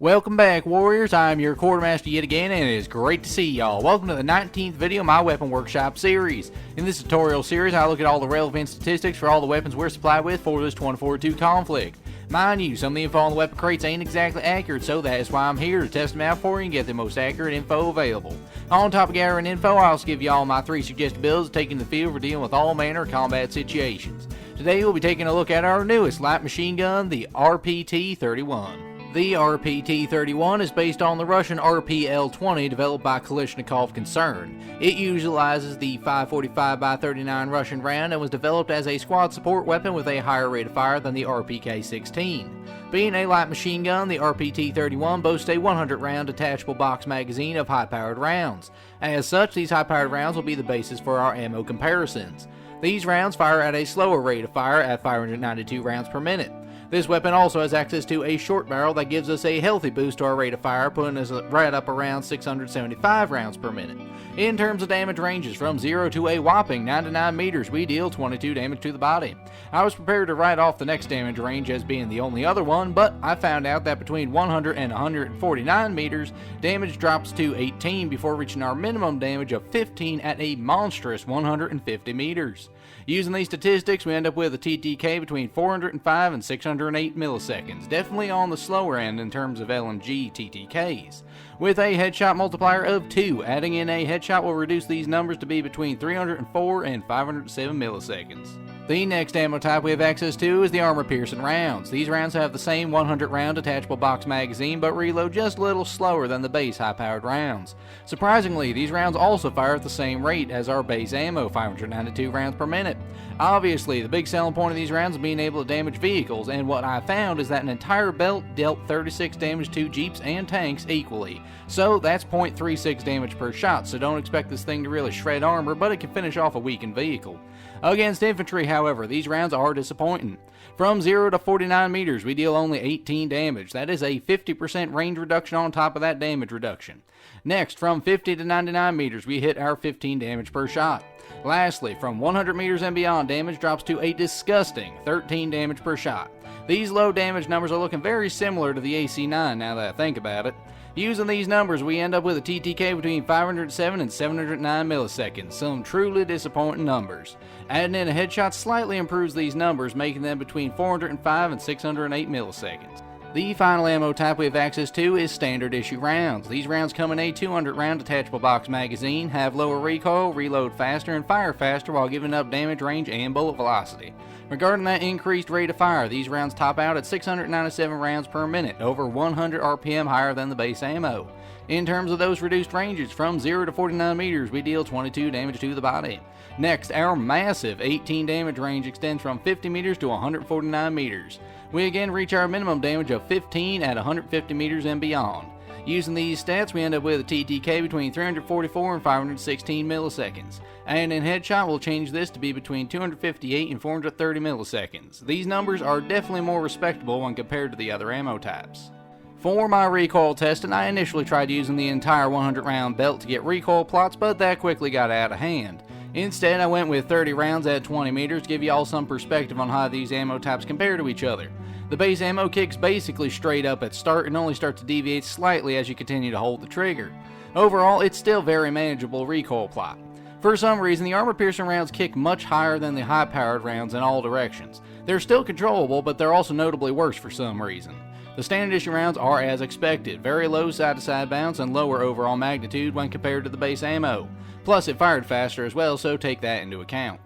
Welcome back, Warriors. I'm your Quartermaster yet again, and it is great to see y'all. Welcome to the 19th video of my Weapon Workshop series. In this tutorial series, I look at all the relevant statistics for all the weapons we're supplied with for this 2042 conflict. Mind you, some of the info on the weapon crates ain't exactly accurate, so that is why I'm here to test them out for you and get the most accurate info available. On top of gathering info, I also give y'all my 3 suggested builds taking the field for dealing with all manner of combat situations. Today we'll be taking a look at our newest light machine gun, the RPT-31. The RPT-31 is based on the Russian RPL-20 developed by Kalashnikov Concern. It utilizes the 545x39 Russian round and was developed as a squad support weapon with a higher rate of fire than the RPK-16. Being a light machine gun, the RPT-31 boasts a 100-round detachable box magazine of high-powered rounds. As such, these high-powered rounds will be the basis for our ammo comparisons. These rounds fire at a slower rate of fire at 592 rounds per minute. This weapon also has access to a short barrel that gives us a healthy boost to our rate of fire, putting us right up around 675 rounds per minute. In terms of damage ranges, from 0 to a whopping 99 meters, we deal 22 damage to the body. I was prepared to write off the next damage range as being the only other one, but I found out that between 100 and 149 meters, damage drops to 18 before reaching our minimum damage of 15 at a monstrous 150 meters. Using these statistics, we end up with a TTK between 405 and 608 milliseconds, definitely on the slower end in terms of LMG TTKs. With a headshot multiplier of 2, adding in a headshot will reduce these numbers to be between 304 and 507 milliseconds. The next ammo type we have access to is the armor-piercing rounds. These rounds have the same 100-round detachable box magazine, but reload just a little slower than the base high-powered rounds. Surprisingly, these rounds also fire at the same rate as our base ammo, 592 rounds per minute. Obviously, the big selling point of these rounds is being able to damage vehicles, and what I found is that an entire belt dealt 36 damage to Jeeps and tanks equally. So that's 0.36 damage per shot, so don't expect this thing to really shred armor, but it can finish off a weakened vehicle. Against infantry, however, these rounds are disappointing. From 0 to 49 meters, we deal only 18 damage. That is a 50% range reduction on top of that damage reduction. Next, from 50 to 99 meters, we hit our 15 damage per shot. Lastly, from 100 meters and beyond, damage drops to a disgusting 13 damage per shot. These low damage numbers are looking very similar to the AC9 now that I think about it. Using these numbers, we end up with a TTK between 507 and 709 milliseconds, some truly disappointing numbers. Adding in a headshot slightly improves these numbers, making them between 405 and 608 milliseconds. The final ammo type we have access to is standard issue rounds. These rounds come in a 200-round detachable box magazine, have lower recoil, reload faster, and fire faster while giving up damage range and bullet velocity. Regarding that increased rate of fire, these rounds top out at 697 rounds per minute, over 100 RPM higher than the base ammo. In terms of those reduced ranges, from 0 to 49 meters, we deal 22 damage to the body. Next, our massive 18 damage range extends from 50 meters to 149 meters. We again reach our minimum damage of 15 at 150 meters and beyond. Using these stats, we end up with a TTK between 344 and 516 milliseconds. And in headshot, we'll change this to be between 258 and 430 milliseconds. These numbers are definitely more respectable when compared to the other ammo types. For my recoil testing, I initially tried using the entire 100-round belt to get recoil plots, but that quickly got out of hand. Instead, I went with 30 rounds at 20 meters to give you all some perspective on how these ammo types compare to each other. The base ammo kicks basically straight up at start and only start to deviate slightly as you continue to hold the trigger. Overall, it's still very manageable recoil plot. For some reason, the armor-piercing rounds kick much higher than the high-powered rounds in all directions. They're still controllable, but they're also notably worse for some reason. The standard issue rounds are as expected, very low side-to-side bounce and lower overall magnitude when compared to the base ammo. Plus, it fired faster as well, so take that into account.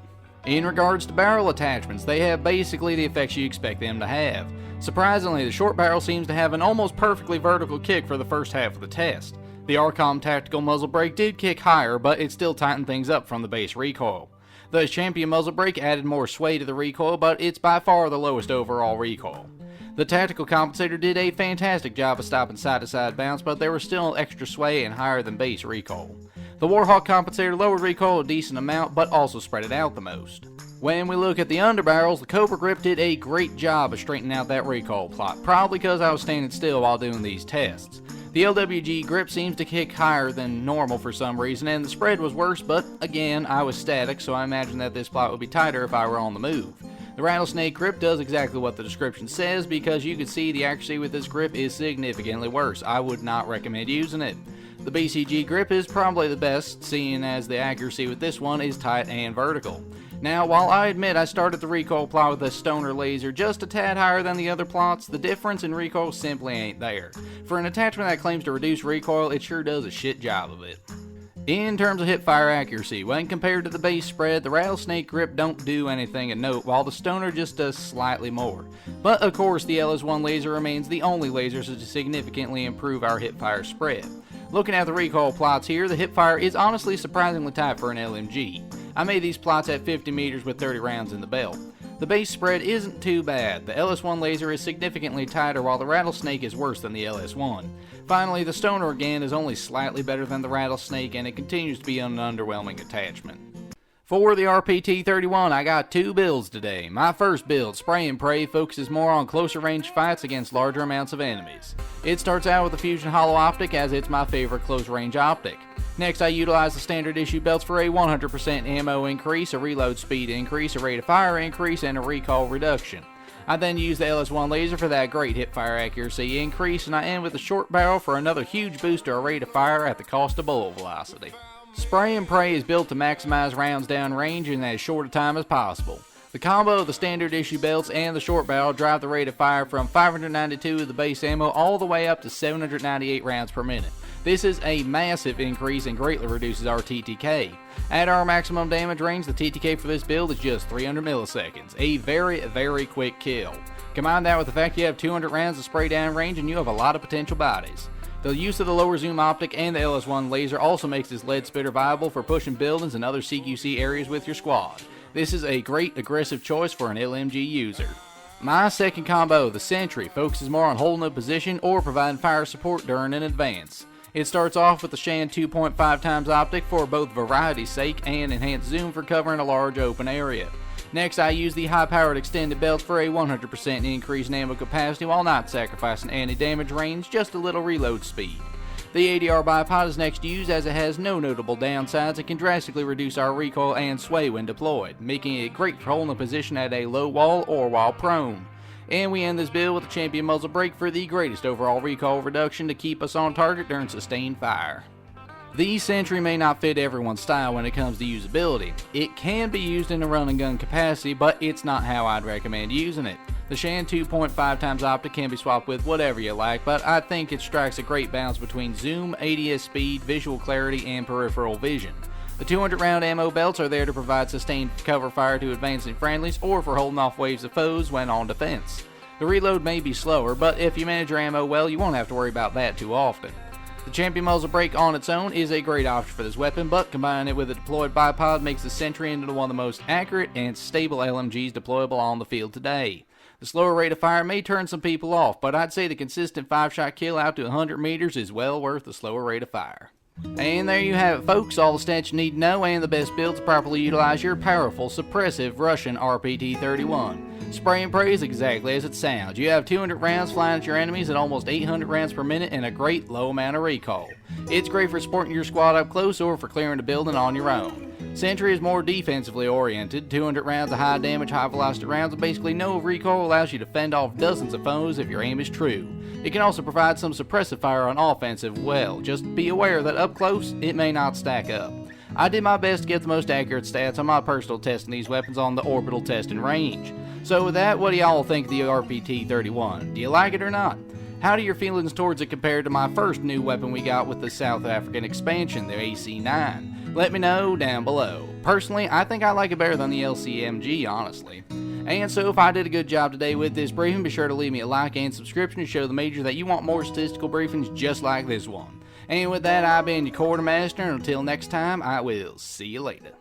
In regards to barrel attachments, they have basically the effects you expect them to have. Surprisingly, the short barrel seems to have an almost perfectly vertical kick for the first half of the test. The RCOM tactical muzzle brake did kick higher, but it still tightened things up from the base recoil. The Champion muzzle brake added more sway to the recoil, but it's by far the lowest overall recoil. The tactical compensator did a fantastic job of stopping side-to-side bounce, but there was still extra sway and higher than base recoil. The Warhawk compensator lowered recoil a decent amount, but also spread it out the most. When we look at the underbarrels, the Cobra Grip did a great job of straightening out that recoil plot, probably because I was standing still while doing these tests. The LWG grip seems to kick higher than normal for some reason, and the spread was worse, but again, I was static, so I imagine that this plot would be tighter if I were on the move. The The rattlesnake grip does exactly what the description says, because you can see the accuracy with this grip is significantly worse. I would not recommend using it. The BCG grip is probably the best, seeing as the accuracy with this one is tight and vertical. Now, while I admit I started the recoil plot with a stoner laser just a tad higher than the other plots, the difference in recoil simply ain't there. For an attachment that claims to reduce recoil, it sure does a shit job of it. In terms of hipfire accuracy, when compared to the base spread, the rattlesnake grip don't do anything of note, while the stoner just does slightly more. But of course, the LS1 laser remains the only laser to significantly improve our hipfire spread. Looking at the recoil plots here, the hipfire is honestly surprisingly tight for an LMG. I made these plots at 50 meters with 30 rounds in the belt. The base spread isn't too bad. The LS1 laser is significantly tighter, while the rattlesnake is worse than the LS1. Finally, the stoner again is only slightly better than the rattlesnake, and it continues to be an underwhelming attachment. For the RPT-31, I got two builds today. My first build, Spray and Pray, focuses more on closer range fights against larger amounts of enemies. It starts out with the Fusion Hollow Optic, as it's my favorite close range optic. Next, I utilize the standard issue belts for a 100% ammo increase, a reload speed increase, a rate of fire increase, and a recoil reduction. I then use the LS1 laser for that great hipfire accuracy increase, and I end with a short barrel for another huge boost to our rate of fire at the cost of bullet velocity. Spray and Pray is built to maximize rounds down range in as short a time as possible. The combo of the standard issue belts and the short barrel drive the rate of fire from 592 of the base ammo all the way up to 798 rounds per minute. This is a massive increase and greatly reduces our TTK. At our maximum damage range, the TTK for this build is just 300 milliseconds, a very quick kill. Combine that with the fact you have 200 rounds of spray down range and you have a lot of potential bodies. The use of the lower zoom optic and the LS1 laser also makes this lead spitter viable for pushing buildings and other CQC areas with your squad. This is a great aggressive choice for an LMG user. My second combo, the Sentry, focuses more on holding a position or providing fire support during an advance. It starts off with the Shan 2.5 times optic for both variety's sake and enhanced zoom for covering a large open area. Next, I use the high-powered extended belts for a 100% increase in ammo capacity while not sacrificing anti-damage range, just a little reload speed. The ADR bipod is next used as it has no notable downsides and can drastically reduce our recoil and sway when deployed, making it great for holding a position at a low wall or while prone. And we end this build with the champion muzzle brake for the greatest overall recoil reduction to keep us on target during sustained fire. The Sentry may not fit everyone's style when it comes to usability. It can be used in a run and gun capacity, but it's not how I'd recommend using it. The Shan 2.5 times optic can be swapped with whatever you like, but I think it strikes a great balance between zoom, ADS speed, visual clarity, and peripheral vision. The 200 round ammo belts are there to provide sustained cover fire to advancing friendlies or for holding off waves of foes when on defense. The reload may be slower, but if you manage your ammo well, you won't have to worry about that too often. The champion muzzle brake on its own is a great option for this weapon, but combining it with a deployed bipod makes the Sentry into one of the most accurate and stable LMGs deployable on the field today. The slower rate of fire may turn some people off, but I'd say the consistent 5-shot kill out to 100 meters is well worth the slower rate of fire. And there you have it, folks, all the stats you need to know and the best build to properly utilize your powerful, suppressive Russian RPT-31. Spray and Pray is exactly as it sounds. You have 200 rounds flying at your enemies at almost 800 rounds per minute and a great low amount of recoil. It's great for supporting your squad up close or for clearing the building on your own. Sentry is more defensively oriented. 200 rounds of high damage, high velocity rounds with basically no recoil allows you to fend off dozens of foes if your aim is true. It can also provide some suppressive fire on offensive well. Just be aware that up close, it may not stack up. I did my best to get the most accurate stats on my personal testing these weapons on the orbital testing range. So with that, what do y'all think of the RPT-31? Do you like it or not? How do your feelings towards it compare to my first new weapon we got with the South African expansion, the AC9? Let me know down below. Personally, I think I like it better than the LCMG, honestly. And so if I did a good job today with this briefing, be sure to leave me a like and subscription to show the major that you want more statistical briefings just like this one. And with that, I've been your quartermaster, and until next time, I will see you later.